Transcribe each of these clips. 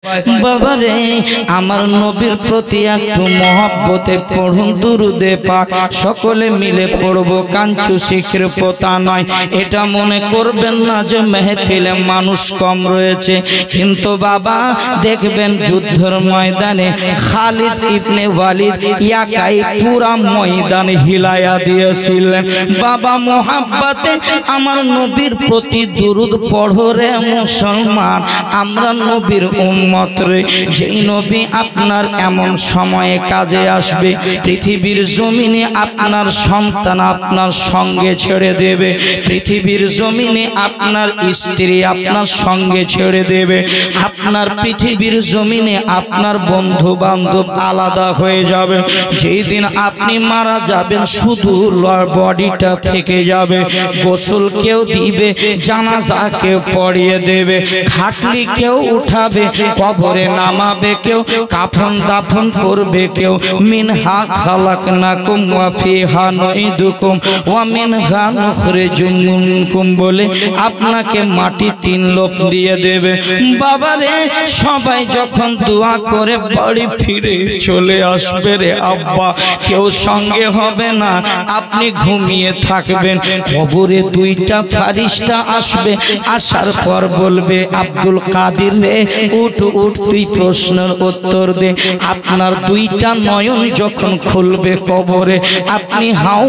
বাবা রে আমার নবীর প্রতি একটু মহব্বতে পড়ুন দুরুদে পাক সকলে মিলে পড়বো কাঞ্চু শিখের পোতা নয় এটা মনে করবেন না যে মেহফিলে মানুষ কম রয়েছে কিন্তু বাবা দেখবেন যুদ্ধের ময়দানে খালিদ ইবনে ওয়ালিদ একাই পুরা ময়দান হিলায়া দিয়েছিলেন বাবা মোহাব্বতে আমার নবীর প্রতি দুরুদ পড়ো রে মুসলমান আমরা নবীর উম্মত রে যেই নবী আপনার এমন সময়ে কাজে আসবে পৃথিবীর জমিনে আপনার সন্তান আপনার সঙ্গে ছেড়ে দেবে পৃথিবীর জমিনে আপনার স্ত্রী আপনার সঙ্গে ছেড়ে দেবে আপনার পৃথিবীর জমিনে আপনার বন্ধু বান্ধব আলাদা হয়ে যাবে যেই দিন আপনি মারা যাবেন শুধু বডিটা থেকে যাবে গোসল কেউ দিবে জানাজা কেউ পড়িয়ে দেবে খাটলি কেউ উঠাবে কবরে নামাবে কেউ কাফন দাফন করবে কেউ মিনহা খালাকনাকুম ওয়া ফিহা নুইদুকুম ওয়া মিনহা নুখরিজুকুম বলে আপনাকে মাটি তিন লোপ দিয়ে দেবে বাবারে সবাই যখন দোয়া করে বাড়ি ফিরে চলে আসবে রে আব্বা কেউ সঙ্গে হবে না আপনি ঘুমিয়ে থাকবেন কবরে দুইটা ফারিস্তা আসবে আসার পর বলবে আব্দুল কাদের রে উঠ উঠ তুই প্রশ্নের উত্তর দে আপনার দুইটা নয়ন যখন খুলবে কবরে আপনি হাউ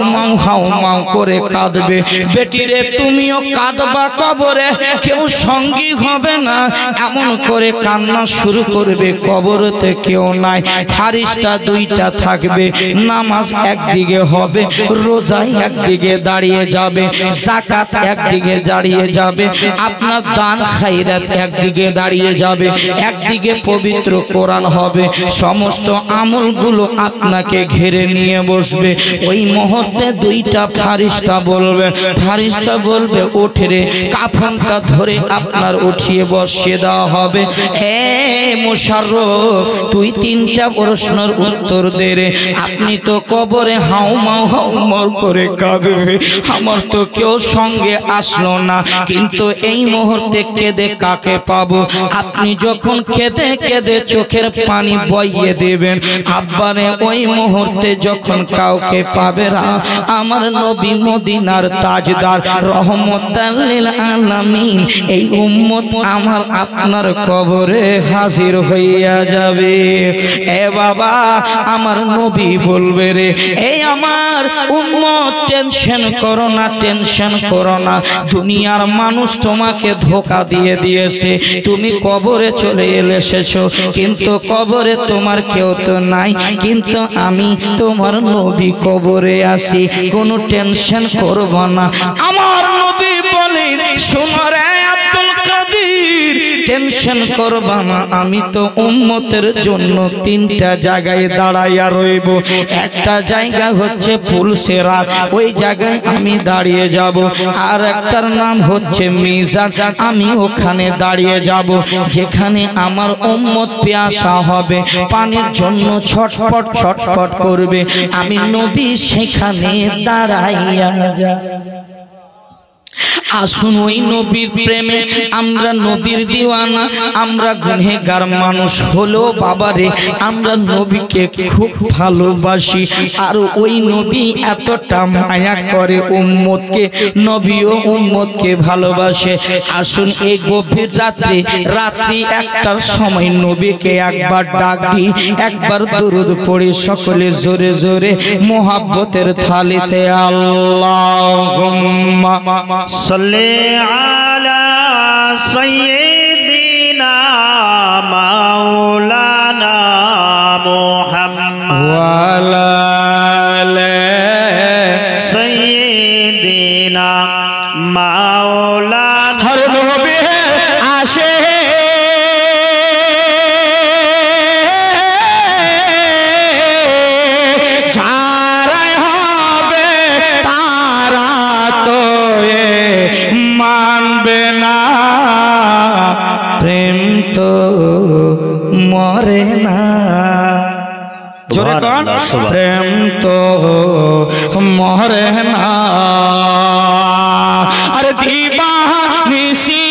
মাউ করে কাঁদবে বেটি রে তুমিও কাঁদবা কবরে কেউ সঙ্গী হবে না এমন করে কান্না শুরু করবে কবরতে কেউ নাই ফারিস্তা দুইটা থাকবে নামাজ একদিকে হবে রোজা একদিকে দাঁড়িয়ে যাবে যাকাত একদিকে দাঁড়িয়ে যাবে আপনার দান খায়রাত একদিকে দাঁড়িয়ে যাবে একদিকে পবিত্র কোরআন হবে সমস্ত আমলগুলো আপনাকে ঘিরে নিয়ে বসবে ওই মুহূর্তে দুইটা ফারিস্তা বলবে ওঠে রে কাফনটা ধরে আপনার উঠিয়ে বসিয়ে দেওয়া হবে হে মুশাররফ তুই তিনটা প্রশ্নের উত্তর দে রে আপনি তো কবরে হাউমাউ করে কাঁদবে আমার তো কেউ সঙ্গে আসলো না কিন্তু এই মুহূর্তে কেঁদে কাকে পাবো আপনি যখন কেঁদে কেঁদে চোখের পানি বইয়ে দেবেন আব্বারে ওই মুহূর্তে যখন কাউকে পাবে না আমার নবী মদিনার তাজদার রহমতাল লিল আলামিন এই উম্মত আমার আপনার কবরে হাজির হইয়া যাবে এ বাবা আমার নবী বলবে রে এই আমার উম্মত টেনশন করো না দুনিয়ার মানুষ তোমাকে ধোঁকা দিয়ে দিয়েছে তুমি কবরে চলে এসেছো কিন্তু কবরে তোমার কেউ তো নাই কিন্তু আমি তোমার নবী কবরে আছি কোনো টেনশন করব না আমার নবী বলেন শোনো রে আব্দুল কাদের টেনশন করবা না আমি তো উম্মতের জন্য তিনটা জায়গায় দাঁড়াইয়া রইব একটা জায়গা হচ্ছে পুলসিরাত ওই জায়গায় আমি দাঁড়িয়ে যাব আর একটার নাম হচ্ছে মিজান আমি ওখানে দাঁড়িয়ে যাব যেখানে আমার উম্মত পিয়াসা হবে পানির জন্য ছটফট করবে আমি নবী সেখানে দাঁড়াইয়া যাব আসুন ওই নবীর প্রেমে আমরা নবীর দিওয়ানা আমরা গুনহেগার মানুষ হলো বাবারে আমরা নবীকে খুব ভালোবাসি আর ওই নবী এতটা মায়া করে উম্মতকে নবীও উম্মতকে ভালোবাসে আসুন এই গভীর রাত্রি একটার সময় নবীকে একবার ডাক দিই একবার দুরূদ পড়ি সকলে জোরে জোরে মোহাব্বতের থালিতে আল্লাহুম্মা صلی علی سیدنا مولانا محمد وعلى آلِ سیدنا مولانا ہر نبی آشے মরে না জোরে কোন প্রেম তো মরে না আরে দিবানিসি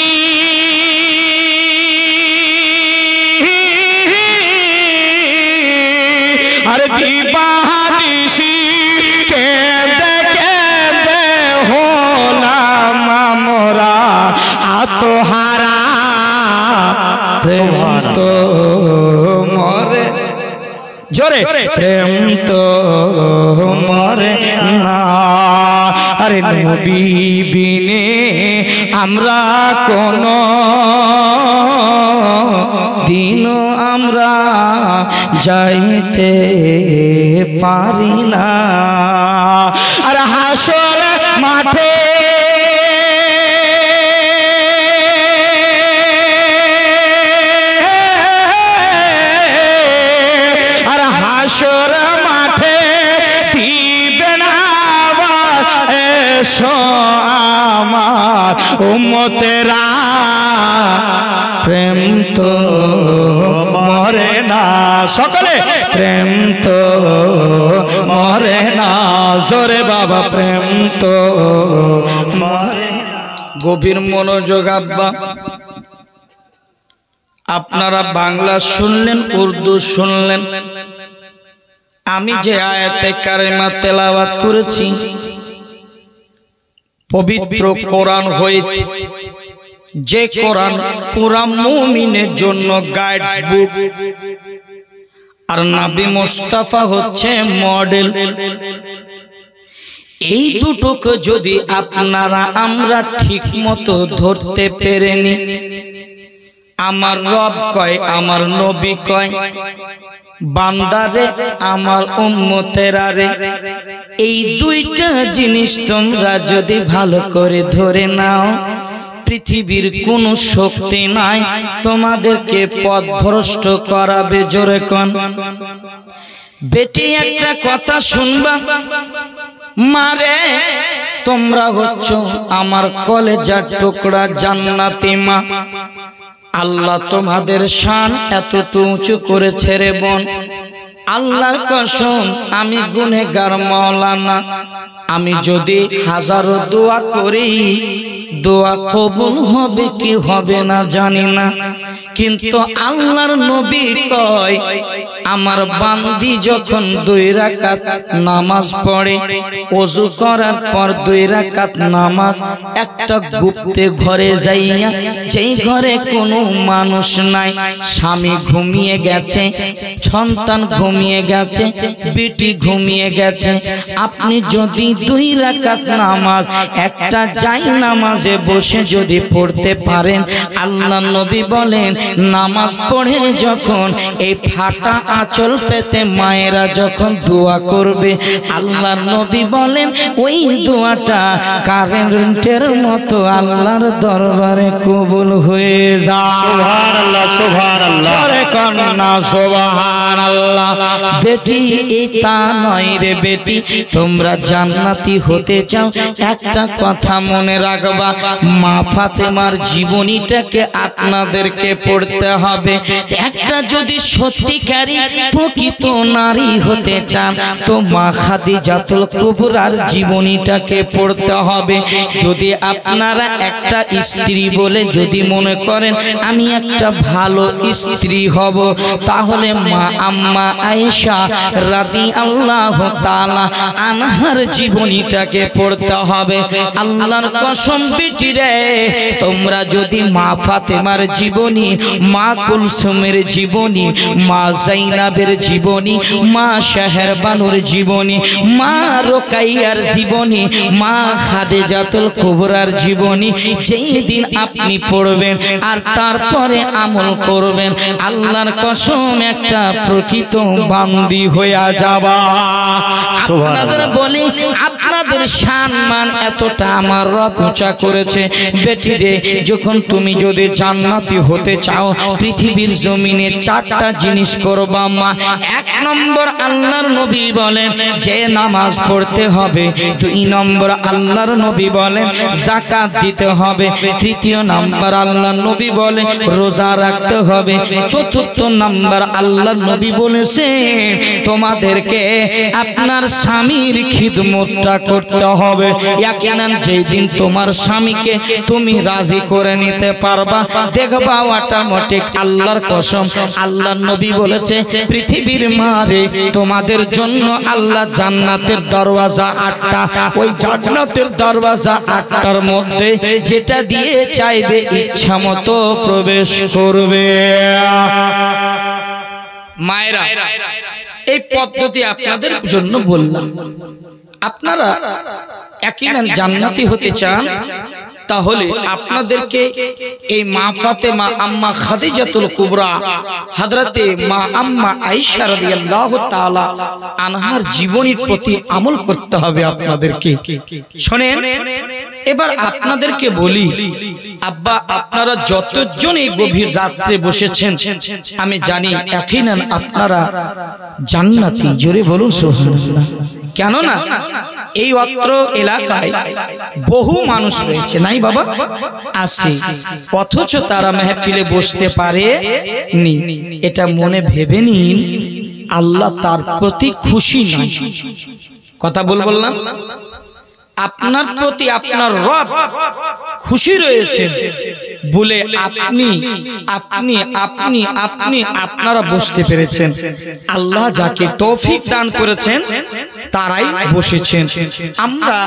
আর দিবানিশি কেঁদে কেঁদে হলাম আমরা আত্মহারা। প্রেম তো মরে, জোরে, প্রেম তো মরে না। আরে নবী বিনে আমরা কোনো দিন আমরা যাইতে পারি না। আর হাসর মাঠে হাসর মাঠে দিবেন আবার এসো আমার উম্মতেরা। প্রেম তো মরে না, সকলে প্রেম তো মরে না। জোরে বাবা, প্রেম তো মরে না। গভীর মনোযোগ আব্বা, আপনারা বাংলা শুনলেন, উর্দু শুনলেন। আমি যে আয়াতে কারিমা তেলাওয়াত করেছি পবিত্র কোরআন হইতে, যে কোরআন পুরা মুমিনের জন্য গাইডস বুক, আর নবী মুস্তাফা হচ্ছে মডেল। এই দুটোকে যদি আপনারা আমরা ঠিক মতো ধরতে পেরেনি, আমার রব কয়, আমার নবী কয়, বান্দারে আমার উম্মতেরা রে, এই দুইটা জিনিস তোমরা যদি ভালো করে ধরে নাও, পৃথিবীর কোন শক্তি নাই তোমাদেরকে পথভ্রষ্ট করাবে। জোরে কোন বেটি একটা কথা শুনবা, মারে তোমরা হচ্ছ আমার কলেজার টুকরা জান্নাতি মা। আল্লাহ তোমাদের শান এত উঁচু করেছে রে বোন। আল্লাহর কসম আমি গুনেহগার মাওলানা, আমি যদি হাজারো দোয়া করি, দোয়া কবুল হবে কি হবে না জানি না, কিন্তু আল্লাহর নবী কয় আমার বান্দি যখন 2 রাকাত নামাজ পড়ে, ওযু করার পর 2 রাকাত নামাজ একটা গুপ্তে ঘরে যাইয়া, যেই ঘরে কোনো মানুষ নাই, স্বামী ঘুমিয়ে গেছে, সন্তান ঘুমিয়ে গেছে, বেটি ঘুমিয়ে গেছে, আপনি যদি 2 রাকাত নামাজ একটা যাই নামাজে বসে যদি পড়তে পারেন, আল্লাহ নবী বলেন নামাজ পড়ে যখন এই ফাটা আঁচল পেতে মায়েরা যখন দোয়া করবে, আল্লাহ নবী বলেন ওই দোয়াটা কারেন্টের মতো আল্লাহর দরবারে কবুল হয়ে যায়। সুবহানাল্লাহ, সুবহানাল্লাহ, জোরে কন্না সুবহানাল্লাহ। বেটি এটা নয় রে বেটি, তোমরা জান্নাতি হতে চাও, একটা কথা মনে রাখবা, মা ফাতেমার জীবনীটাকে আপনাদেরকে পড়তে হবে। একটা যদি সত্যিকারী প্রকৃত নারী হতে চান তো মা খাদিজাতুল কুবরার জীবনীটাকে পড়তে হবে। যদি আপনারা একটা স্ত্রী বলে যদি মনে করেন আমি একটা ভালো স্ত্রী হব, তাহলে মা আম্মা আয়েশা রাদিয়াল্লাহু তাআলা আনহার জীবনীটাকে পড়তে হবে। আল্লাহর কসম বেটি রে, তোমরা যদি মা ফাতেমার জীবনী, মা কুলসুমের জীবনী, মা জাইনাবের জীবনী, মা শাহরবানুর জীবনী, মা রোকাইয়ার জীবনী, মা খাদিজাতুল কুবরার জীবনী যেই দিন আপনি পড়বেন আর তারপরে আমল করবেন, আল্লাহর কসম একটা প্রকৃত বান্দি হইয়া যাবা। আপনাদের বলি, আপনাদের সম্মান এতটা আমার রব উঁচা করেছে। বেটি রে, যখন তুমি যদি জান্নাতি হতে চাও, পৃথিবীর জমিনে 4টা জিনিস করবা মা। 1 নম্বর আল্লাহর নবী বলেন যে নামাজ পড়তে হবে। 2 নম্বর আল্লাহর নবী বলেন যাকাত দিতে হবে। 3 নম্বর আল্লাহর নবী বলেন রোজা রাখতে হবে। 4 চতুর্থ নাম্বার আল্লাহ নবী বলেছেন তোমাদেরকে আপনার স্বামীর খিদমতটা করতে হবে। ইয়াকিনান যেই দিন তোমার স্বামীকে তুমি রাজি করে নিতে পারবা, দেখবা অটোমেটিক আল্লাহর কসম আল্লাহ নবী বলেছে পৃথিবীর মারে তোমাদের জন্য আল্লাহ জান্নাতের দরওয়াজা 8টা, ওই জান্নাতের দরওয়াজা 8টার মধ্যে যেটা দিয়ে চাইবে ইচ্ছা মতো প্রবেশ করবে। মায়েরা, এই পদ্ধতি আপনাদের জন্য বললাম। আপনারা ইয়াকিনান জান্নাতি হতে চান, তাহলে আপনাদেরকে এই মা ফাতেমা আম্মা খাদিজাতুল কুবরা হযরতে মা আম্মা আয়েশা রাদিয়াল্লাহু তাআলা আনহার জীবনীর প্রতি আমল করতে হবে আপনাদেরকে। শুনেন, এবার আপনাদেরকে বলি, আব্বা আপনারা যতজন এই গভীর রাত্রে বসেছেন আমি জানি ইয়াকিনান আপনারা জান্নাতি। জোরে বলুন সুবহানাল্লাহ। কেননা এই অত্র এলাকায় বহু মানুষ রয়েছে, নাই বাবা আছে, অথচ তারা মেহফিলে বসতে পারেনি। এটা মনে ভেবে নিন আল্লাহ তার প্রতি খুশি নয়। কথা বললাম, আপনার প্রতি আপনার রব খুশি রয়েছে বলে আপনি আপনি আপনি আপনি আপনারা বসতে পেরেছেন। আল্লাহ যাকে তৌফিক দান করেছেন তারাই বসেছেন। আমরা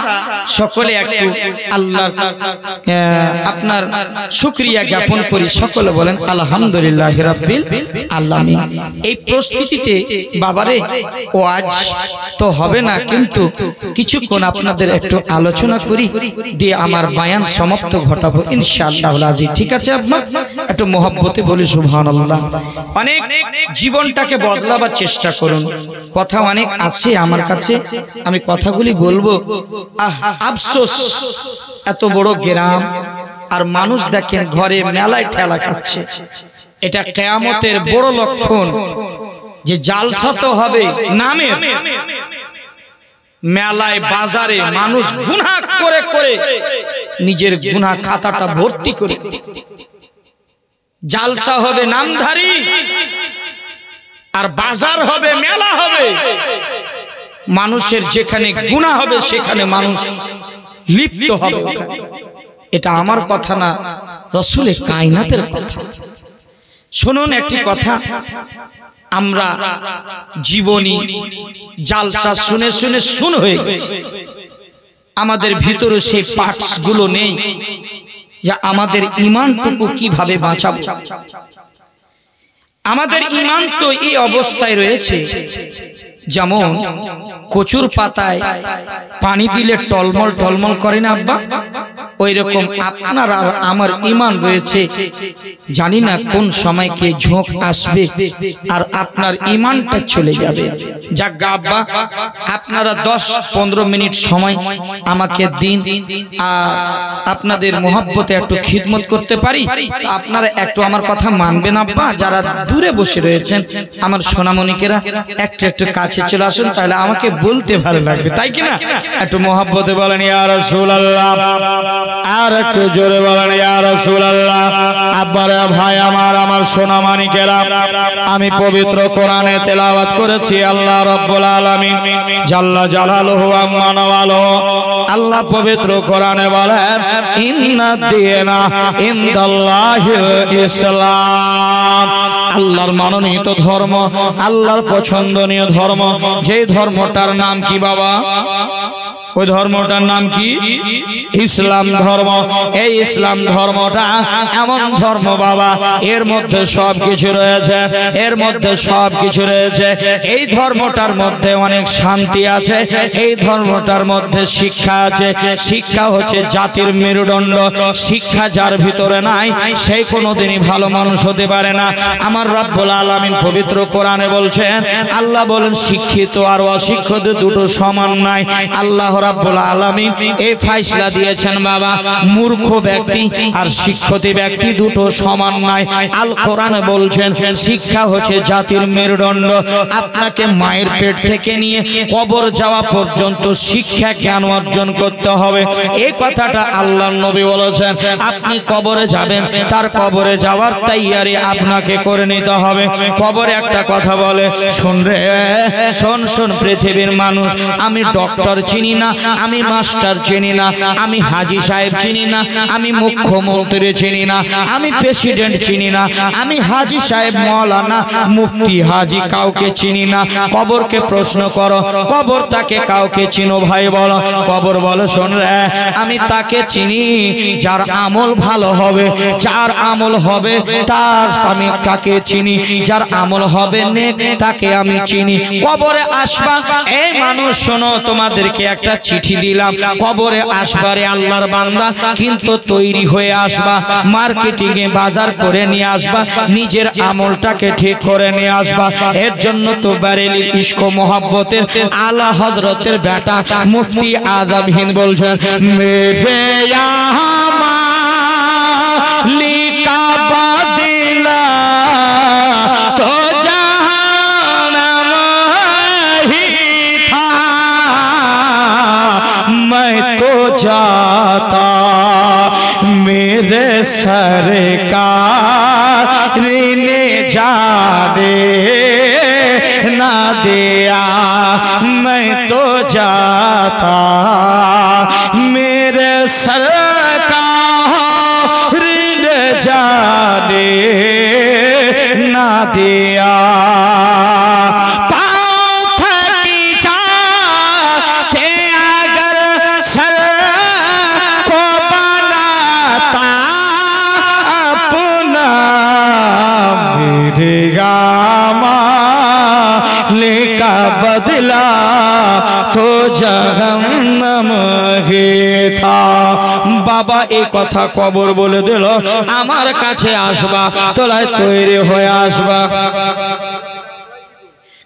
সকলে একটু আল্লাহর আপনার শুকরিয়া জ্ঞাপন করি। সকলে বলেন আলহামদুলিল্লাহি রাব্বিল আলামিন। এই প্রস্তুতিতে বাবারে ওয়াজ তো হবে না, কিন্তু কিছুক্ষণ আপনাদের একটু আলোচনা করি দিয়ে আমার বায়ান সমাপ্ত ঘটাবো ইনশাআল্লাহ আজিজ। ঠিক আছে আব্বা, একটু মহব্বতে বলি সুবহানাল্লাহ। অনেক জীবনটাকে বদলাবার চেষ্টা করুন। কথা অনেক আছে আমার কাছে, আমি কথাগুলি বলবো। আফসোস, এত বড় গ্রাম আর মানুষ দেখেন ঘরে মেলায় ঠেলা খাচ্ছে। এটা কিয়ামতের বড় লক্ষণ যে জালসা তো হবে নামের, মেলায় বাজারে মানুষ গুনাহ করে করে নিজের গুনাহ খাতাটা ভর্তি করে। জালসা হবে নামধারী আর বাজার হবে, মেলা হবে, মানুষের যেখানে গুনাহ হবে সেখানে মানুষ লিপ্ত হবে ওখানে। এটা আমার কথা না, রাসূলে কায়নাতের কথা। শুনুন একটি কথা, আমরা জীবনী জালসা শুনে শুনে শুন হয়ে গেছে। আমাদের ভিতরে সেই পার্টস গুলো নেই যা আমাদের ঈমানটুকু কিভাবে বাঁচাবো। আমাদের ঈমান তো এই অবস্থায় রয়েছে যেমন কচুর পাতায় পানি দিলে টলমল টলমল করে না আব্বা, ওই রকম আপনার আর আমার ঈমান রয়েছে। জানি না কোন সময় কে ঝোঁক আসবে আর আপনার ঈমানটা চলে যাবে। যাক আব্বা, আপনারা 10-15 মিনিট সময় আমাকে দিন আর আপনাদের মহব্বতে একটু খিদমত করতে পারি, তো আপনারা একটু আমার কথা মানবেন আব্বা। যারা দূরে বসে রয়েছেন আমার সোনামণিকেরা একটু একটু কাছে চলে আসুন, তাহলে আমাকে বলতে ভালো লাগবে, তাই কিনা? একটু মহব্বতে বলেন ইয়া রাসূলুল্লাহ, আর একটু জোরে বলেন ইয়া রাসূলুল্লাহ। আব্বারা ভাই আমার সোনামণিকেরা, আমি পবিত্র কোরআনে তেলাওয়াত করেছি আল্লাহ রাব্বুল আলামিন জাল্লা জালালুহু আম্মা নাওয়ালুহু, আল্লাহ পবিত্র কোরআনে বলেন ইন্নাদ দীনা ইনদাল্লাহিল ইসলাম। আল্লাহর মনোনীত ধর্ম, আল্লাহর পছন্দনীয় ধর্ম, যে ধর্মটার নাম কি বাবা? ওই ধর্মটার নাম কি? ইসলাম ধর্ম। এই ইসলাম ধর্মটা এমন ধর্ম বাবা, এর মধ্যে সব কিছু রয়েছে, এর মধ্যে সব কিছু রয়েছে। এই ধর্মটার মধ্যে অনেক শান্তি আছে, এই ধর্মটার মধ্যে শিক্ষা আছে। শিক্ষা হচ্ছে জাতির মেরুদণ্ড। শিক্ষা যার ভিতরে নাই সেই কোনোদিনই ভালো মানুষ হতে পারে না। আমার রব্বুল আলামিন পবিত্র কোরআনে বলছেন, আল্লাহ বলেন শিক্ষিত আর অশিক্ষিত দুটো সমান নাই। আল্লাহ রাব্বুল আলামিন এই ফয়সালা দিয়ে দিয়েছেন বাবা, মূর্খ ব্যক্তি আর শিক্ষিত ব্যক্তি দুটো সমান নয়। আল কোরআন বলছেন শিক্ষা হচ্ছে জাতির মেরুদণ্ড। আপনাকে মায়ের পেট থেকে নিয়ে কবর যাওয়া পর্যন্ত শিক্ষা জ্ঞান অর্জন করতে হবে। এই কথাটা আল্লাহর নবী বলেছেন। আপনি কবরে যাবেন, তার কবরে যাওয়ার তৈয়ারি আপনাকে করে নিতে হবে। কবরে একটা কথা বলে, শোন রে শোন শোন পৃথিবীর মানুষ, আমি ডক্টর চিনি না, আমি মাস্টার চিনি না, আমি হাজী সাহেব চিনি না, আমি মুখ্যমন্ত্রী চিনি না, আমি প্রেসিডেন্ট চিনি না, আমি হাজী সাহেব মৌলানা মুফতি হাজী কাউকে চিনি না। কবরকে প্রশ্ন করো, কবর তাকে কাউকে চিনো ভাই বলো। কবর বলো, শোন রে আমি তাকে চিনি যার আমল ভালো হবে, যার আমল হবে তার আমি তাকে চিনি, যার আমল হবে নেক তাকে আমি চিনি। কবরে আসবা, এই মানুষ শোনো তোমাদেরকে একটা চিঠি দিলাম, কবরে আসবারে আল্লাহর বান্দা, কিন্তু তৈরি হয়ে আসবা, মার্কেটিং এ বাজার করে নিয়ে আসবা, নিজের আমলটাকে ঠিক করে নিয়ে আসবা। এর জন্য তো বারেলির ইশক মোহাব্বতের আলা হযরতের বেটা মুফতি আযম হিন্দ বলছেন, মেরে লিকা বাদিলা তো জাহানম হি থা, मैं तो जाता मेरे सरकार ने जाने ना दिया, मैं तो जाता मेरे सरकार ने जाने ना दिया। बदला तो जहन्नम ही था। बाबा एक कथा कबर बोले दिल, आमार काछे आसबा तोलाय तैरी हये आसबा।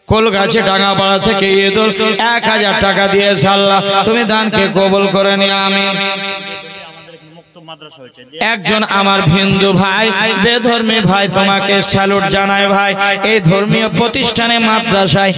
কলগাছি টাঙ্গাপাড়া থেকে ঈদুল 1000 টাকা দিয়েছে আল্লাহ, তুমি দানকে কবুল করে নিও আমিন। একজন আমার হিন্দু ভাই, বেধর্মী ভাই, তোমাকে স্যালুট জানাই ভাই। এই ধর্মীয় প্রতিষ্ঠানে মাদ্রাসায়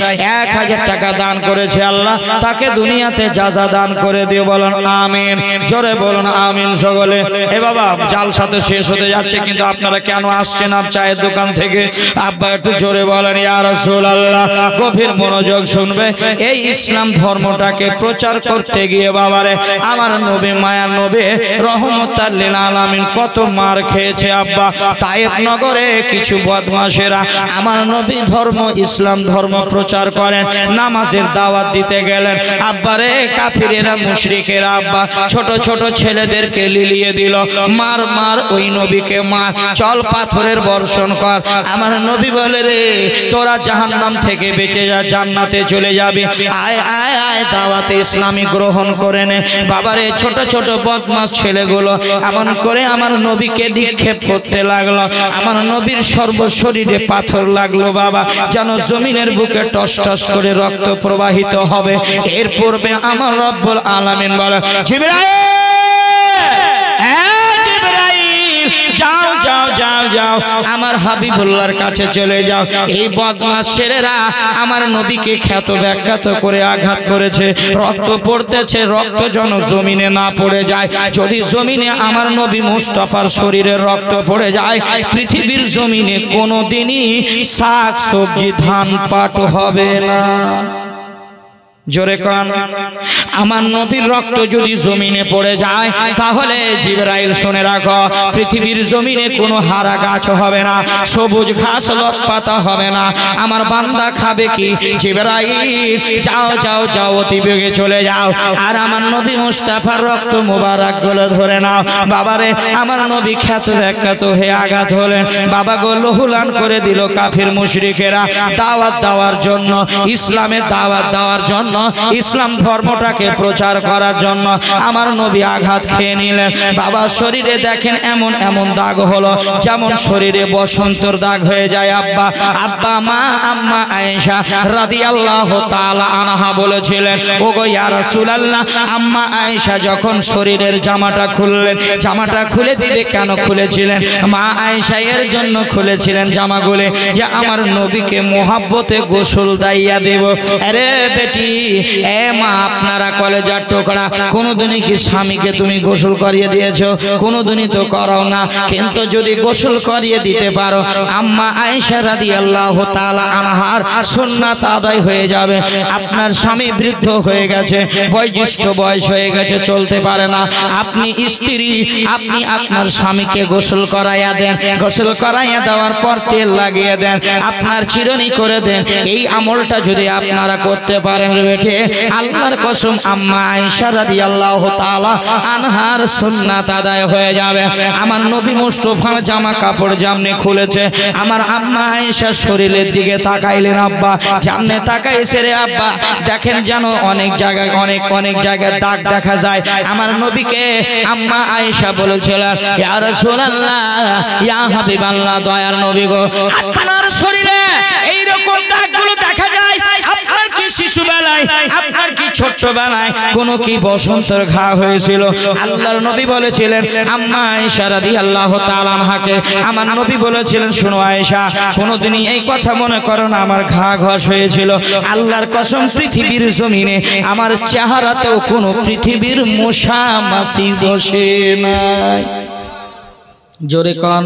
1000 টাকা দান করেছে আল্লাহ, তাকে দুনিয়াতে যা দান করে দিও, বলুন আমিন। জোরে বলুন আমিন সকলে। এ বাবা জালসা তো শেষ হতে যাচ্ছে, কিন্তু আপনারা কেন আসছেন আপ চায়ের দোকান থেকে? আব্বা একটু জোরে বলেন ইয়া রাসূলুল্লাহ। গভীর মনোযোগ শুনবে। এই ইসলাম ধর্মটাকে প্রচার করতে গিয়ে বাবারে আমার নবী মায়ার নবী রহমত লিল আলামিন কত মার খেয়েছে আব্বা। তায়েফ নগরে কিছু বদমাশেরা আমার নবী ধর্ম ইসলাম ধর্ম প্রচার করেন, নামাজের দাওয়াত দিতে গেলেন। আব্বারে কাফিরেরা মুশরিকেরা আব্বা ছোট ছোট ছেলেদেরকে লিলিয়ে দিল, মার মার ওই নবীকে মার, চল পাথরের বর্ষণ কর। আমার নবী বলে রে তোরা জাহান্নাম থেকে বেঁচে যা, জান্নাতে চলে যাবি, আয় আয় আয় দাওয়াতে ইসলামী গ্রহণ করে নে। বাবারে ছোট ছোট বদমাশ ছেলেগুলো এমন করে আমার নবীকে নিক্ষেপ করতে লাগলো। আমার নবীর সর্বশরীরে পাথর লাগলো বাবা, যেন জমিনের বুকে টস টস করে রক্ত প্রবাহিত হবে। এর পূর্বে আমার রব্বুল আলামিন বলে, জিবরাইল যাও যাও যাও যাও আমার হাবিবুল্লাহর কাছে চলে যাও। এই বদমাশ ছেলেরা আমার নবীকে খ্যাত ব্যাখ্যাত করে আঘাত করেছে, রক্ত পড়তেছে, রক্ত যেন জমিনে না পড়ে যায়। যদি জমিনে আমার নবী মুস্তাফার শরীরের রক্ত পড়ে যায়, পৃথিবীর জমিনে কোনোদিনই শাক সবজি ধান পাট হবে না। জোরে কান, আমার নবীর রক্ত যদি জমিনে পড়ে যায় তাহলে জিবরাইল শুনে রাখো, পৃথিবীর জমিনে কোনো হারা গাছ হবে না, সবুজ ঘাস লতাপাতা হবে না। আমার বান্দা খাবে কি? জিবরাইল যাও যাও যাও অতি বেগে চলে যাও, আর আমার নবী মুস্তাফার রক্ত মোবারক গুলো ধরে নাও। বাবারে আমার নবী খ্যাত ব্যাখ্যাত হয়ে আঘাত হলেন। বাবা গো লহুলান করে দিল কাফির মুশরিকেরা দাওয়াত দেওয়ার জন্য, ইসলামের দাওয়াত দেওয়ার জন্য ইসলাম ধর্মটাকে প্রচার করার জন্য আমার নবী আঘাত খেয়ে নিলেন। বাবা শরীরে দেখেন এমন এমন দাগ হলো যেমন শরীরে বসন্তর দাগ হয়ে যায়। আব্বা আব্বা মা আম্মা আয়েশা রাদিয়াল্লাহু তাআলা আনহা বলেছিলেন, ওগো ইয়া রাসূলুল্লাহ, আম্মা আয়েশা যখন শরীরের জামাটা খুললেন, জামাটা খুলে দিবে কেন খুলেছিলেন? মা আয়েশা এর জন্য খুলেছিলেন জামাগুলো যে আমার নবীকে মোহাব্বতে গোসল দাইয়া দেব। আরে বেটি, এ মা, আপনারা কলেজার টুকরা, কোনোদিনই কি স্বামীকে তুমি গোসল করিয়ে দিয়েছো? কোনোদিনই তো করো না। কিন্তু যদি গোসল করিয়ে দিতে পারো, আম্মা আয়েশা রাদিয়াল্লাহু তাআলা আনহার সুন্নাত আদায় হয়ে যাবে। আপনার স্বামী বৃদ্ধ হয়ে গেছে, বয়োজ্যেষ্ঠ বয়স হয়ে গেছে, চলতে পারে না, আপনি স্ত্রী, আপনি আপনার স্বামীকে গোসল করাইয়া দেন। গোসল করাইয়া দেওয়ার পর তেল লাগিয়ে দেন, আপনার চিরুনি করে দেন। এই আমলটা যদি আপনারা করতে পারেন বেটে, আল্লাহর কসম আম্মা আয়েশা রাদিয়াল্লাহু তাআলা আনহার সুন্নাত আদায় হয়ে যাবে। আমার নবী মুস্তাফার জামা কাপড় যেমনি খুলেছে, আমার আম্মা আয়েশা শরীরের দিকে তাকাইলেন। আব্বা যেমনি তাকাইছে রে আব্বা, দেখেন যেন অনেক জায়গায় অনেক জায়গায় দাগ দেখা যায়। আমার নবীকে আম্মা আয়েশা বলেছিলেন, ইয়া রাসূলুল্লাহ, ইয়া হাবিবাল্লাহ, দয়ার নবী গো, আপনার শরীরে এইরকম দাগগুলো দেখা যায়, আপনার কি শিশুবেলায়, আপনার কি ছোট্টবেলায় কোনো কি বসন্তের ঘা হয়েছিল? আল্লাহর নবী বলেছিলেন আম্মা আয়েশা রাদিয়াল্লাহু তাআলা আনহাকে, আমার নবী বলেছিলেন, শোনো আয়েশা, কোনোদিনই এই কথা মনে করো না আমার ঘা ঘষ হয়েছিল। আল্লাহর কসম পৃথিবীর জমিনে আমার চেহারাতেও কোনো পৃথিবীর মশা মাছি বসে নাই। জোরে কোন,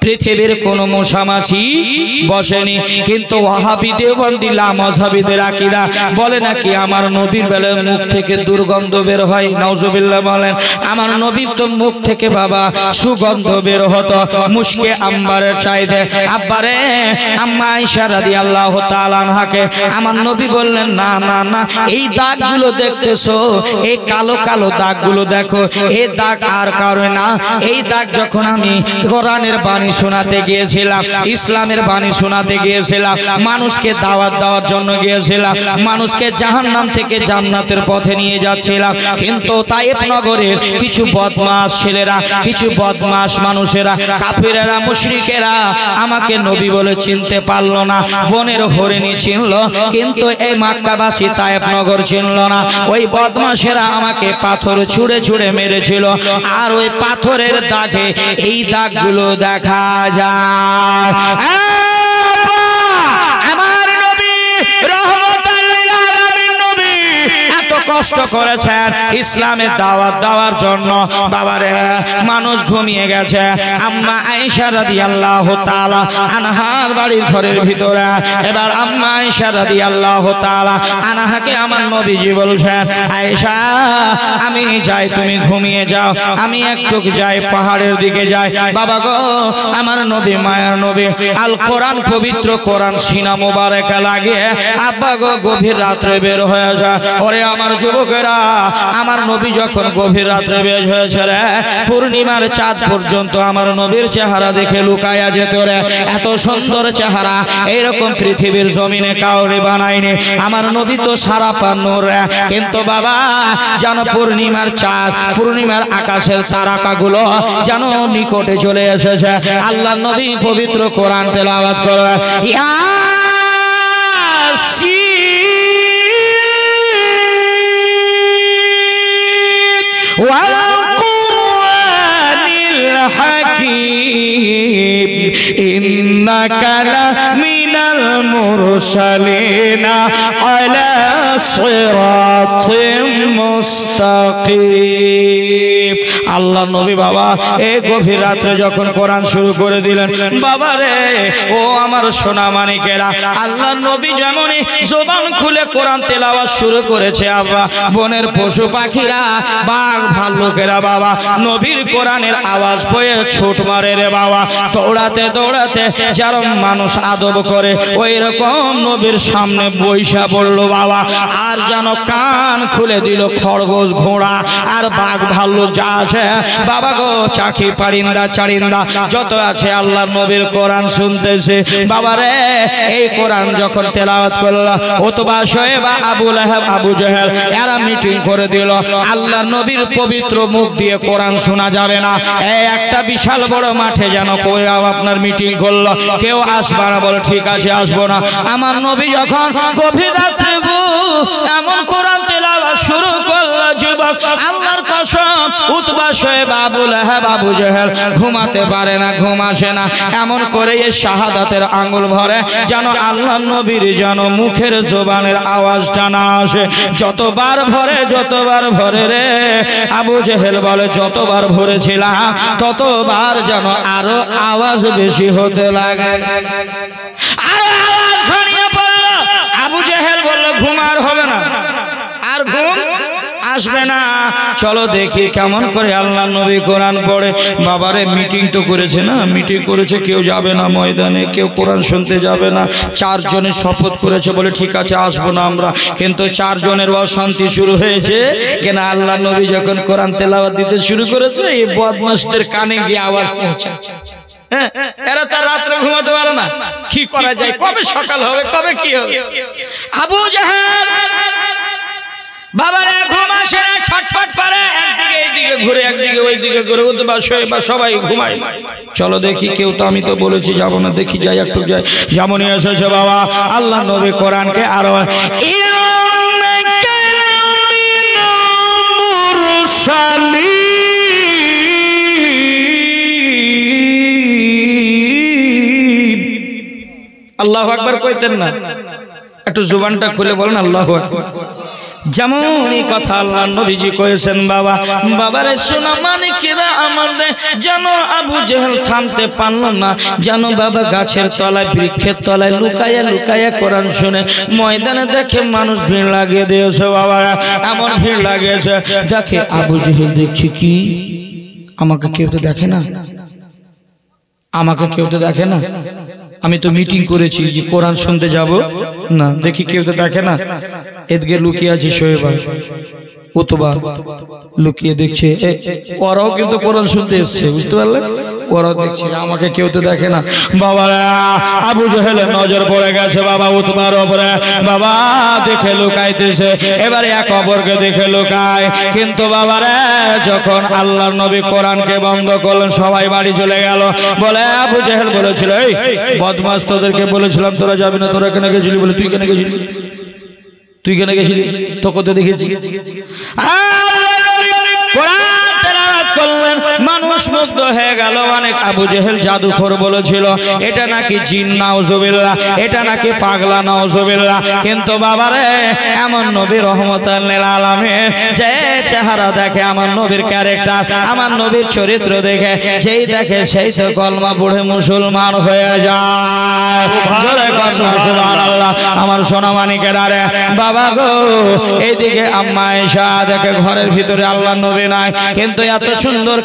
পৃথিবীর কোনো মশামাছি বসেনি। কিন্তু ওয়াহাবি দেওবন্দি লামাযহাবিদের আকীদা বলে নাকি আমার নবীর বেলায় মুখ থেকে দুর্গন্ধ বের হয়। নাউজুবিল্লাহ বলেন। আমার নবীর তো মুখ থেকে বাবা সুগন্ধ বের হতো মুশকে আম্বারের চাইতে। আব্বারে, আম্মা আয়েশা রাদিয়াল্লাহু তাআলা আনহাকে আমার নবী বললেন, না না না, এই দাগগুলো দেখতেছো, এই কালো কালো দাগগুলো দেখো, এই দাগ আর কারো না। এই দাগ যখন আমি কোরআনের বাণী শোনাতে গিয়েছিলাম, ইসলামের বাণী শোনাতে গিয়েছিলাম, মানুষকে দাওয়াত দেওয়ার জন্য গিয়েছিলাম, মানুষকে জাহান্নাম থেকে জান্নাতের পথে নিয়ে যাচ্ছিলাম, কিন্তু তায়েফ নগরের কিছু বদমাশ ছেলেরা, কিছু বদমাশ মানুষেরা, কাফিরেরা, মুশরিকেরা আমাকে নবী বলে চিনতে পারলো না। বনের হরিণী চিনল, কিন্তু এই মক্কাবাসী তায়েফ নগর চিনল না। ওই বদমাশেরা আমাকে পাথর ছুঁড়ে ছুঁড়ে মেরেছিল, আর ওই পাথরের দাগে এই দাগগুলো দেখা যায়। আমার নবী রহমাতাল লিল আলামিন নবী এত কষ্ট করেছেন ইসলামের দাওয়াত দেওয়ার জন্য। বাবারে, মানুষ ঘুমিয়ে গেছে। আম্মা আয়েশা রাদিয়াল্লাহু তাআলা আনহার বাড়ির ঘরের ভিতরে এবার আম্মা আয়েশা রাদিয়াল্লাহু তাআলা আনহাকে আমার নবীজি বলছেন, আয়েশা আমি যাই, তুমি ঘুমিয়ে যাও, আমি একটু যাই, পাহাড়ের দিকে যাই। বাবা গো, আমার নবী, মায়ার নবী, আল কোরআন, পবিত্র কোরআন সিনা মোবারকে লাগিয়ে আব্বা গো গভীর রাত্রে বের হয়ে যায়। ওরে আমার যুবকেরা, আমার নবী যখন গভীর রাত্রে বের হয়েছে রে, পূর্ণিমার চাঁদ পর্যন্ত আমার নবীর চেহারা দেখে লুকায়া যেত রে। এত সুন্দর চেহারা এইরকম পৃথিবীর জমিনে কাউরে বানায়নি। আমার নবী তো সারা পান্নর, কিন্তু বাবা যেন পূর্ণিমার চাঁদ, পূর্ণিমার আকাশের তারকাগুলো যেন নিকটে চলে এসেছে। আল্লাহ নবী পবিত্র কোরআন তেলাওয়াত করে, ওয়াল কুরআনিল হাকীম ইন্নাকা লামিনাল মুরসালিনা আলা সিরাতিম মুস্তাকিম। আল্লাহ নবী বাবা এই গভীর রাত্রে যখন কোরআন শুরু করে দিলেন, বাবা রে, ও আমার সোনা মানিকেরা, আল্লাহ নবী যেমনই জবান খুলে কোরআন তেলাওয়াত শুরু করেছে, আব্বা বনের পশু পাখিরা, বাঘ ভাল্লুকেরা বাবা নবীর কোরআনের আওয়াজ পেয়ে ছুট মারে রে বাবা। দৌড়াতে দৌড়াতে যেরকম মানুষ আদব করে ওই রকম নবীর সামনে বৈশা পড়লো বাবা। আর যেন কান খুলে দিল খরগোশ, ঘোড়া আর বাঘ ভাল্লুক যা আছে বাবা গো চাকি পারিন্দা চারিন্দা যত আছে আল্লাহ নবীর কোরআন শুনতেছে বাবা রে। এই কোরআন যখন তেলাওয়াত করলো উতবা শয়বা আবু লাহাব আবু জাহেল এরা মিটিং করে দিল আল্লাহ নবীর পবিত্র মুখ দিয়ে কোরআন শোনা যাবে না। এই একটা বিশাল বড় মাঠে যেন কইরা আপনার মিটিং করলো, কেউ আসবে না, বলে ঠিক আছে আসবো না। আমার নবী যখন গভীর রাত্রে গো এমন কোরআন তেলাওয়াত শুরু করলো যুবক আল্লাহর কসম উতবা শয়বা আবু লাহাব আবু জাহেল ঘুমাতে পারে না, ঘুম আসে না। এমন করে এই শাহাদাতের আঙ্গুল ভরে যেন আল্লাহ নবীর যেন মুখের জবানের আওয়াজটা না আসে। যতবার ভরে রে আবু জাহেল বলে যতবার ভরেছিলাম ততবার যেন আরো আওয়াজ বেশি হতে লাগে, আরো আওয়াজ ঘনিয়ে পড়ল। আবু জাহেল বলল ঘুম আর হবে না, আর ঘুম আসবে না, চলো দেখি কেমন করে আল্লাহ নবী কোরআন পড়ে। বাবারে মিটিং তো করেছে না, মিটিং করেছে, কেউ যাবে না ময়দানে, কেউ কোরআন শুনতে যাবে না। চারজনের শপথ করেছে বলে ঠিক আছে আসবো না আমরা, কিন্তু চারজনের অশান্তি শুরু হয়েছে কেন আল্লাহ নবী যখন কোরআন তেলাওয়াত দিতে শুরু করেছে এই বদমাশদের কানে গিয়ে আওয়াজ পৌঁছায়। এরা তার রাত্রে ঘুমাতে পারে না, কি করা যায়, কবে সকাল হবে, কবে কি হবে। আবু জাহেল বাবারে ঘুম আসে না, ছটফট করে, একদিকে এইদিকে ঘুরে একদিকে ওইদিকে ঘুরে, উতবা শয়বা সবাই ঘুমায়। চলো দেখি, কেউ তো আমি তো বলেছি যাবো না, দেখি যাই একটু যাই। যেমনই এসেছে বাবা আল্লাহ নবী কোরআনকে আরো আল্লাহু আকবার কইতেন না, একটু জুবানটা খুলে বলেন আল্লাহু আকবার। যেমনই কথা আল্লাহ নবীজি কয়েছেন বাবা, বাবারে সোনা মানিকেরা আমাদের যেন আবু জাহেল থামতে পারল না, যেন বাবা গাছের তলায় বৃক্ষের তলায় লুকায়া লুকায়া কোরআন শুনে। ময়দানে দেখে মানুষ ভিড় লাগিয়ে দিয়েছে বাবা, এমন ভিড় লাগিয়েছে দেখে আবু জাহেল দেখছি কি আমাকে কেউ তো দেখে না, আমাকে কেউ তো দেখে না, আমি তো মিটিং করেছি যে কোরআন শুনতে যাব না, দেখি কেউ তো দেখে না। এদিকে লুকিয়ে আছে শোয়েবা উতবা, লুকিয়ে দেখছে ওরাও কিন্তু কোরআন শুনতে এসছে, বুঝতে পারলেন, ওরাও দেখছে আমাকে কেউ তো দেখে না। বাবা আবু জাহেলের নজর পড়ে গেছে বাবা উতবার উপরে, বাবা দেখে লুকাইতেছে, এবারে এক অপরকে দেখে লুকায়। কিন্তু বাবারে যখন আল্লাহর নবী কোরআনকে বন্ধ করলেন সবাই বাড়ি চলে গেল। বলে আবু জাহেল বলেছিল এই বদমাশ তোদেরকে বলেছিলাম তোরা যাবি না, তোরা কেন গেছিলি, বলে তুই কেন গেছিলি, তুই কেন গেছিলি, তোকে তো দেখেছি। কোরআন তেলাওয়াত করলেন, মানুষ মুগ্ধ হয়ে গেল। অনেক আবু জাহেল জাদুখোর বলেছিল এটা নাকি জিন নাউজুবিল্লাহ, এটা নাকি পাগলা নাউজুবিল্লাহ। কিন্তু বাবারে এমন নবী রহমতুল লিল আলামিন যে চেহারা দেখে, আমার নবীর ক্যারেক্টার, আমার নবীর চরিত্র দেখে যেই দেখে সেই তো কলমা পড়ে মুসলমান হয়ে যায়। জোরে কর সুবহানাল্লাহ। আমার সোনা মানিকেরা রে বাবা গো, এইদিকে আম্মা আয়েশা দেখে ঘরের ভিতরে আল্লাহ নবী নাই, কিন্তু এত সুন্দর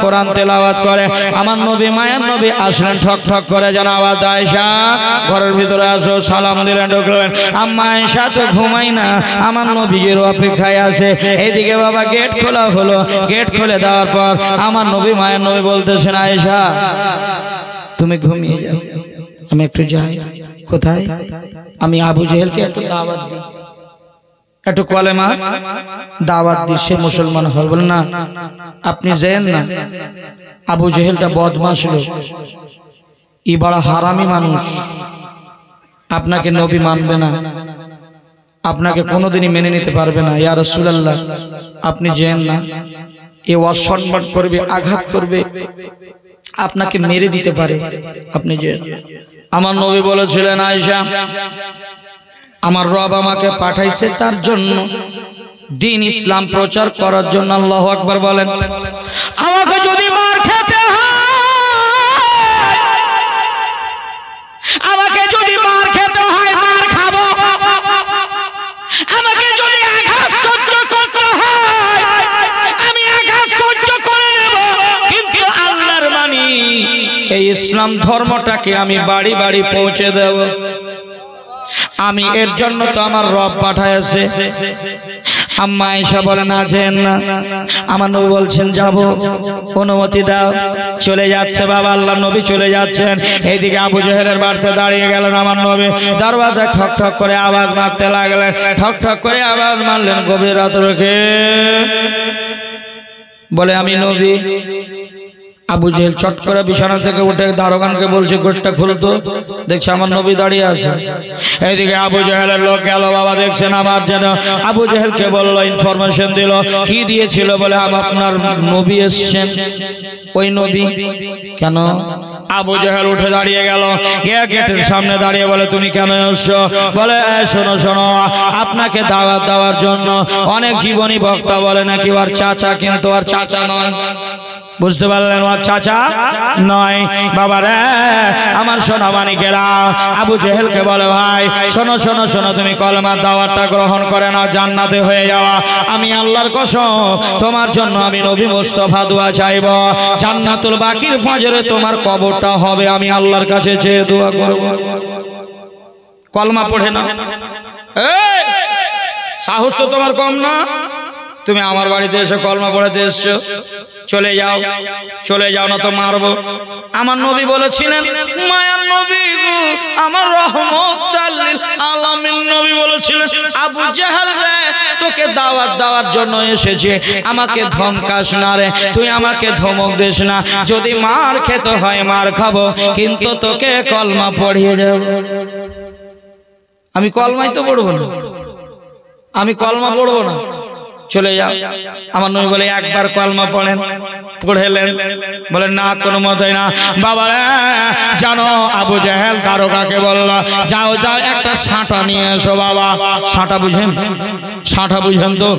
কোরআন তেলাওয়াত করে। আমার নবী মায়ের নবী আসলেন, ঠক ঠক করে যেন আওয়াজ, আয়েশা ঘরের ভিতরে আসো, সালাম দিলেন, ঢুকলেন। আম্মা আয়েশা তো ঘুমাই না, আমার নবীর অপেক্ষায় আছে। এইদিকে বাবা গেট খোলা হলো, গেট খুলে দেওয়ার পর আমার নবী মায়ের নবী বলতেছেন আয়েশা তুমি ঘুমিয়ে যাও, আমি একটু যাই। কোথায়? আমি আবু জাহেলকে একটু দাওয়াত দিই, একটু কলেমা দাওয়াত দিই, সে মুসলমান হবে। বলে না আপনি যেন না, আবু জাহেলটা বদমাশ লোক, ই বড় হারামি মানুষ, আপনাকে নবী মানবে না, আপনাকে কোনোদিনই মেনে নিতে পারবে না। ইয়া রাসূলুল্লাহ আপনি যেন না, এ অসম্মান করবে, আঘাত করবে, আপনাকে মেরে দিতে পারে, আপনি যেন। আমার নবী বলেছিলেন আয়েশা আমার রব আমাকে পাঠাইছে তার জন্য, দিন ইসলাম প্রচার করার জন্য। আল্লাহু আকবার বলেন। আমাকে যদি মার খেতে হয়, আমাকে যদি মার খেতে হয় মার খাবো, আমাকে যদি আঘাত সহ্য করতে হয় আমি আঘাত সহ্য করে নেব, কিন্তু আল্লাহর বাণী এই ইসলাম ধর্মটাকে আমি বাড়ি বাড়ি পৌঁছে দেব। আমি এর জন্য তো আমার রব পাঠাইছে। আম্মা আয়েশা বলেন আছেন না। আমার নবী বলছেন যাব, অনুমতি দাও। চলে যাচ্ছে বাবা, আল্লাহ নবী চলে যাচ্ছেন। এইদিকে আবু জেহেলের বাড়িতে দাঁড়িয়ে গেলেন আমার নবী। দরওয়াজায় ঠক ঠক করে আওয়াজ মারতে লাগলেন, ঠক ঠক করে আওয়াজ মারলেন। গভীর রাত রেখে বলে আমি নবী। আবু জেহেল চট করে বিছানা থেকে উঠে দারোগানকে বলছে গেটটা খুলতো। দেখছে আমার নবী দাঁড়িয়ে আছে। এইদিকে আবু জেহেলের লোক গেল বাবা, দেখছেন আমার যেন আবু জেহেলকে বললো, ইনফরমেশন দিল। কি দিয়েছিল? বলে আপনার নবী এসছেন। ওই নবী কেন? আবু জেহেল উঠে দাঁড়িয়ে গেল, গিয়ে গেটের সামনে দাঁড়িয়ে বলে তুমি কেন এসছো? বলে শোনো শোনো, আপনাকে দাওয়াত দেওয়ার জন্য। অনেক জীবনী বক্তা বলে নাকি ওর চাচা, কিন্তু ওর চাচা নয়। বুঝতে পারলেন? ওর চাচা নয় বাবা রে আমার সোনা মানিকেরা। আবু জেহেলকে বলে ভাই শোনো শোনো শোনো, তুমি কলমার দাওয়াতটা গ্রহণ করে না, জান্নাতে হয়ে যাওয়া। আমি আল্লাহর কসম তোমার জন্য আমি নবী মুস্তাফা দোয়া চাইব, জান্নাতুল বাকির ফজরে তোমার কবরটা হবে, আমি আল্লাহর কাছে চেয়ে দোয়া করব। কলমা পড়ে না, এই সাহস তো তোমার কম না? তুমি আমার বাড়িতে এসে কলমা পড়াতে এসছো, চলে যাও, চলে যাও না তো মারবো। আমার নবী বলেছিলেন মায়ার নবী গো, আমার রহমতুল লিল আলামিন নবী বলেছিলেন আবু জেহেল রে তোকে দাওয়াত দেওয়ার জন্য এসেছে, আমাকে ধমকাস না রে, তুই আমাকে ধমক দিস না। যদি মার খেতে হয় মার খাবো, কিন্তু তোকে কলমা পড়িয়ে যাব। আমি কলমাই তো পড়বো না, আমি কলমা পড়বো না, চলে যাও। আমার নবী বলে একবার কলমা পড়েন। পড়েলেন, বলেন না কোনো মতেই না। বাবা জানো আবু জেহেল দারোগাকে বলল যাও যাও একটা সাঁটা নিয়ে এসো। বাবা সাঁটা বুঝেন? সাঁটা বুঝেন তো?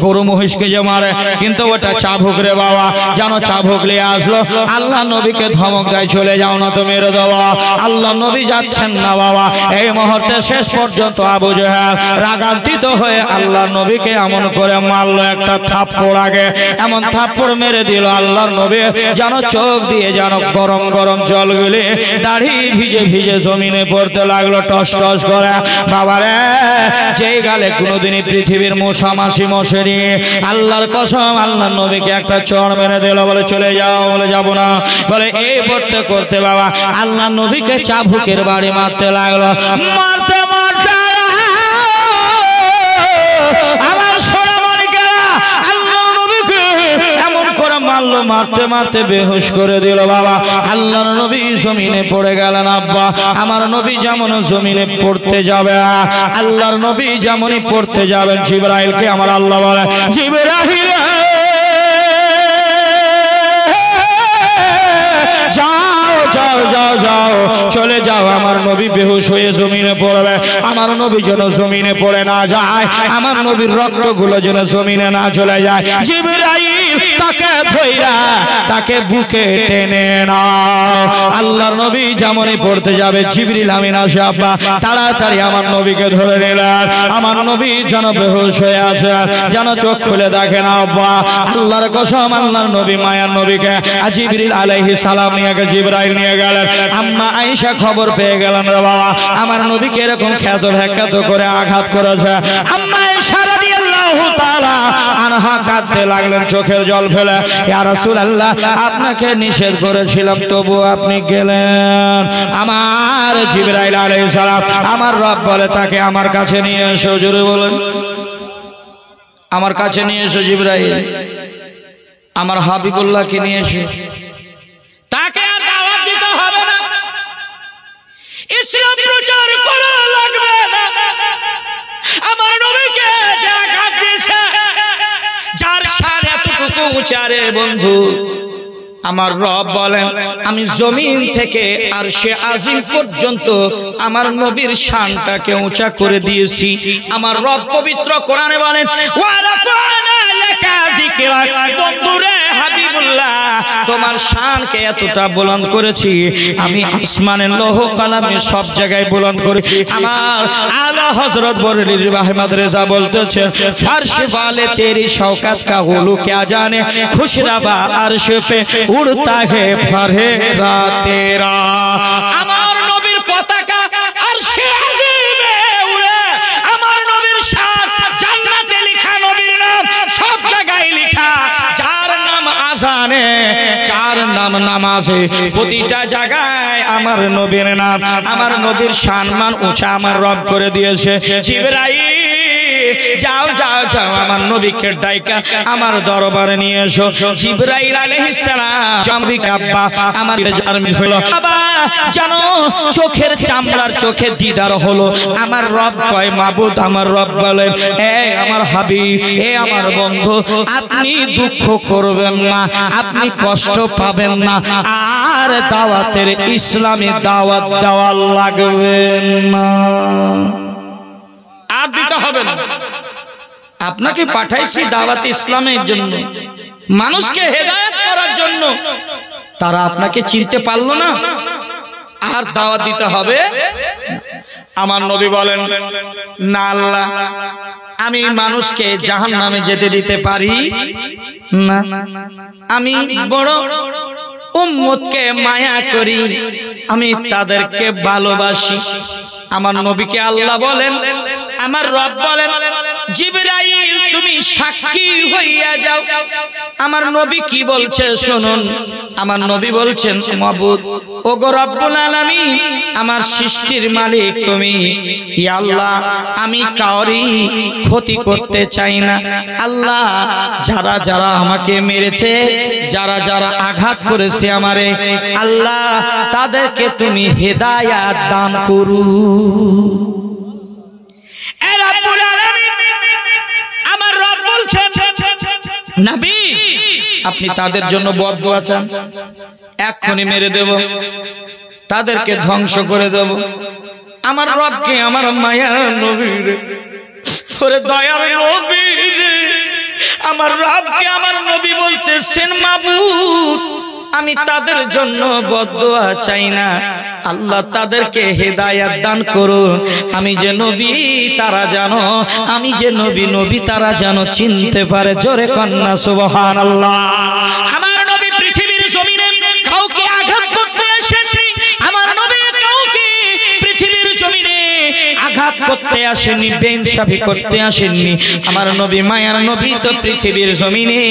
গরু মহিষকে যে মারে, কিন্তু ওটা চাবুক রে বাবা। জানো চাবুক নিয়ে আসলো। আল্লাহ নবীকে ধমক দেয় চলে যাও না তো মেরে দেওয়া। আল্লাহ নবী যাচ্ছেন না বাবা। এই মুহূর্তে শেষ পর্যন্ত আবু জেহেল রাগান্বিত হয়ে আল্লাহ নবীকে এমন করে মারলো, একটা থাপ্পড় আগে এমন থাপ্পড় মেরে দিল আল্লাহর নবী যেন চোখ দিয়ে যেন গরম গরম জল গুলি দাড়ি ভিজে ভিজে জমিনে পড়তে লাগলো টস টস করে। বাবারে যেই গালে কোনোদিনই পৃথিবীর মশা মাসি মশেরি, আল্লাহর কসম আল্লাহর নবীকে একটা চড় মেরে দিল। বলে চলে যাও। বলে যাব না। বলে এই পড়তে করতে বাবা আল্লাহর নবীকে চাবুকের বাড়ি মারতে লাগলো। মারতে মারতে আমার সোনা মানিকেরা আল্লাহর নবীকে এমন করে মারলো, মারতে মারতে বেহুশ করে দিল বাবা। আল্লাহর নবী জমিনে পড়ে গেলেন। আব্বা আমার নবী যেমন জমিনে পড়তে যাবে, আল্লাহর নবী যেমনই পড়তে যাবেন, জিবরাইলকে আমার আল্লাহ বলে জিবরাইল যাও যাও যাও যাও, চলে যাও। আমার নবী বেহুশ হয়ে জমিনে পড়বে, আমার নবী যেন জমিনে পড়ে না যায়, আমার নবীর রক্তগুলো যেন জমিনে না চলে যায়। জিবরাইল তাকে ধইরা তাকে বুকে টেনে নাও। আল্লাহর নবী যেমনই পড়তে যাবে জিবরিল আমিন আসে আব্বা তাড়াতাড়ি আমার নবীকে ধরে নিলেন। আমার নবী যেন বেহুশ হয়ে আছে, যেন চোখ খুলে দেখে না আব্বা। আল্লাহর কসম আল্লাহর নবী মায়ার নবীকে জিবরিল আলাইহিস সালাম নিয়ে জিবরাইল নিয়ে গেলেন। আম্মা আয়েশা খবর পেয়ে গেলেন রে বাবা আমার নবীকে এরকম খ্যাত ভ্যাখ্যাত করে আঘাত করেছে। আম্মা আয়েশা রাদিয়াল্লাহু তাআলা আনহা কাঁদতে লাগলেন চোখের জল ফেলে, ইয়া রাসূলুল্লাহ আপনাকে নিষেধ করেছিলাম তবু আপনি গেলেন। আমার জিবরাইল আলাইহিস সালাম আমার রব বলে তাকে আমার কাছে নিয়ে এসো। জোরে বলেন আমার কাছে নিয়ে এসো জিবরাইল, আমার হাবিবুল্লাহকে নিয়ে এসো। তাকে আর দাওয়াত দিতে হবে না, ইসলাম প্রচার করা লাগবে না। আমার নবীকে যে আঘাত দিয়েছে, যার শান এতটুকু উঁচা রে বন্ধু, আমার রব বলেন আমি জমিন থেকে আরশে আজিম পর্যন্ত আমার নবীর শানটাকে উঁচা করে দিয়েছি। আমার রব পবিত্র কোরআনে বলেন ওয়া রাফা'না লাকা যিকরাক, বন্ধুরে হাবিবুল্লাহ তোমার শানকে এতটা বুলন্দ করেছি আমি আসমানের লৌহ কলমে সব জায়গায় বুলন্দ করেছি। আমার আলা হযরত বরেলি আহমদ রেজা বলতেছেন ফারশ वाले तेरी शौकत का गुलू क्या जाने खुश रवा अर्श पे उड़ता है फरहेरा तेरा। আমার নবীর পতাকা আরশে আজিমে উড়ে, আমার নবীর শান জান্নাতে লেখা নবীর নাম নামাজে প্রতিটা জায়গায় আমার নবীর নাম, আমার নবীর সম্মান উঁচা আমার রব করে দিয়েছে। জিবরাইল যাও যাও যাও আমার নবীকে ডাইকা আমার দরবারে নিয়ে এসো। জিবরাইল আলাইহিস সালাম আব্বা আমার জার্মি হলো, বাবা জানো চোখের চামড়ার চোখে দিদার হলো। আমার রব কয় মাবুদ, আমার রব বলেন এ আমার হাবিব, এ আমার বন্ধু, আপনি দুঃখ করবেন না, আপনি কষ্ট পাবেন না, আর দাওয়াতের ইসলামী দাওয়াত দেওয়া লাগবে না, আর দিতে হবে না। আপনাকে পাঠাইছি দাওয়াত ইসলামের জন্য, মানুষকে হেদায়েত করার জন্য। তারা আপনাকে চিনতে পারলো না, আর দাওয়াত দিতে হবে। আমার নবী বলেন না আল্লাহ, আমি মানুষকে জাহান্নামে যেতে দিতে পারি না, আমি বড় উম্মতকে মায়া করি, আমি তাদেরকে ভালোবাসি। আমার নবীকে আল্লাহ বলেন, আমার রব বলেন জিবরাইল তুমি সাক্ষী হইয়া যাও। আমার নবী কি বলছে শুনুন। আমার নবী বলছেন মাবুদ ওগো রব্বুল আলামিন, আমার সৃষ্টির মালিক তুমি, ইয়া আল্লাহ আমি কাউরি ক্ষতি করতে চাই না। আল্লাহ যারা যারা আমাকে মেরেছে, যারা যারা আঘাত করেছে আমারে, আল্লাহ তাদেরকে তুমি হেদায়াত দান করু। এ রব্বুল আলামিন, আমার রব বলছেন নবী আপনি তাদের জন্য বদদুয়া চান, এক্ষুনি মেরে দেব, তাদেরকে ধ্বংস করে দেব। আমার রবকে আমার মায়ার নবীর, ওরে দয়ার নবীর, আমার রবকে আমার নবী বলতেছেন মাবুদ আমি তাদের জন্য বদদুয়া চাই না, আল্লাহ তাদেরকে হেদায়াত দান করুন। আমি যে নবী তারা জানো, আমি যে নবী নবী তারা জানো চিনতে পারে। জোরে কন্যা সুবহানাল্লাহ। আমার নবী পৃথিবীর জমিনে কাউকে আঘাত করতে আসেননি, আমার নবী কাউকে পৃথিবীর জমিনে আঘাত করতে আসেননি, বেইনসাফি করতে আসেননি। আমার নবী মায়ার নবী তো পৃথিবীর জমিনে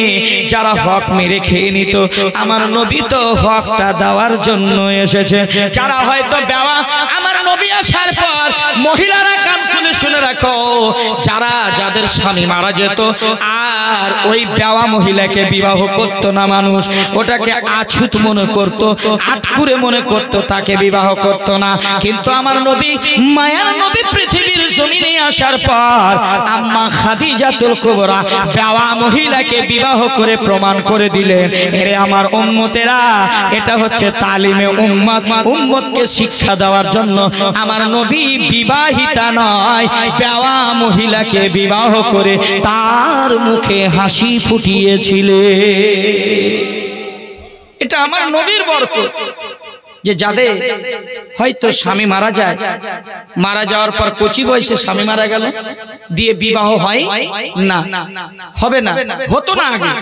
যারা হক মেরে খেয়ে নিত, আমার নবী তো হকটা দেওয়ার জন্য এসেছে। যারা হয়তো বেওয়া, আমার নবী আসার পর মহিলারা কান খুলে শুনে রাখো, যারা যাদের স্বামী মারা যেত আর ওই বেওয়া মহিলাকে বিবাহ করতো না মানুষ, ওটাকে আছুত মনে করত, আটকুরে মনে করত, তাকে বিবাহ করতো না। কিন্তু আমার নবী মায়ার নবী পৃথিবীর জমিনে আসার পর আম্মা খাদিজাতুল কুবরা বেওয়া মহিলাকে বিবাহ করে প্রমাণ করে দিলেন, এরে আমার উম্মতেরা, এটা হচ্ছে তালিমে উম্মত, উম্মতকে শিক্ষা দেওয়ার জন্য আমার নবী বিবাহিতা নয়, বেওয়া মহিলাকে বিবাহ করে তার মুখে হাসি ফুটিয়েছিলেন। এটা আমার নবীর বরকত। যে যাদের হয়তো স্বামী মারা যায়, মারা যাওয়ার পর কচি বয়সে স্বামী মারা গেল, দিয়ে বিবাহ হয় না, হবে না, হতো না আগে।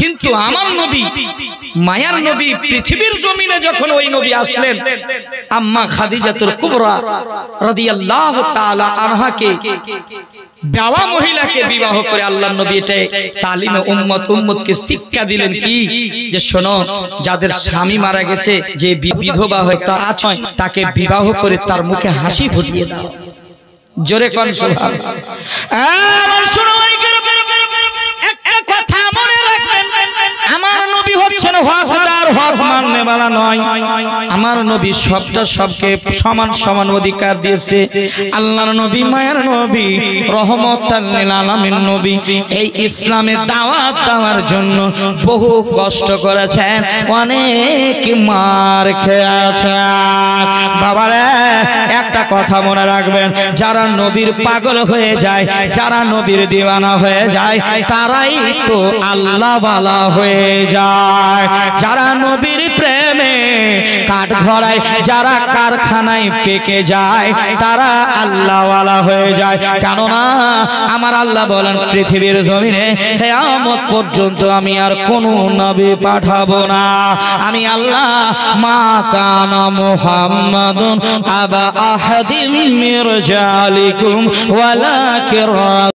কিন্তু আমার নবী মায়ার নবী পৃথিবীর জমিনে যখন ওই নবী আসলেন, আম্মা খাদিজাতুল কুবরা রাদিয়াল্লাহু তাআলা আনহাকে বেওয়া মহিলাকে বিবাহ করে আল্লাহর নবী এটা তালিমে উম্মত, উম্মতকে শিক্ষা দিলেন কি, যে শোনো যাদের স্বামী মারা গেছে, যে বিধবা হয়তো আছে, তাকে বিবাহ করে তার মুখে হাসি ফুটিয়ে দাও। জোরে কোন সুবহানাল্লাহ। আমার শোনো, একটা কথা মনে রাখবেন, আমার নবী হচ্ছেন হকদার, হক মাননে वाला নয়। আমার নবী সবটা সবকে সমান সমান অধিকার দিয়েছে। আল্লাহর নবী মায়ের নবী রহমতাল লিল আলামিন নবী এই ইসলামের দাওয়াত দেওয়ার জন্য বহু কষ্ট করেছেন, অনেক মার খেয়েছেন। বাবারে একটা কথা মনে রাখবেন, যারা নবীর পাগল হয়ে যায়, যারা নবীর দিওয়ানা হয়ে যায়, তারাই তো আল্লাহ ওয়ালা হয়ে যায়। যারা নবীর প্রেমে কাঠ ঘড়ায়, যারা কারখানায় পেকে যায়, তারা আল্লাহ ওয়ালা হয়ে যায়। কেননা আমার আল্লাহ বলেন পৃথিবীর জমিনে কিয়ামত পর্যন্ত আমি আর কোন নবী পাঠাবো না। আমি আল্লাহ মা কানা মুহাম্মাদুন আবা আহাদিম মির জালিকুম ওয়ালাকিন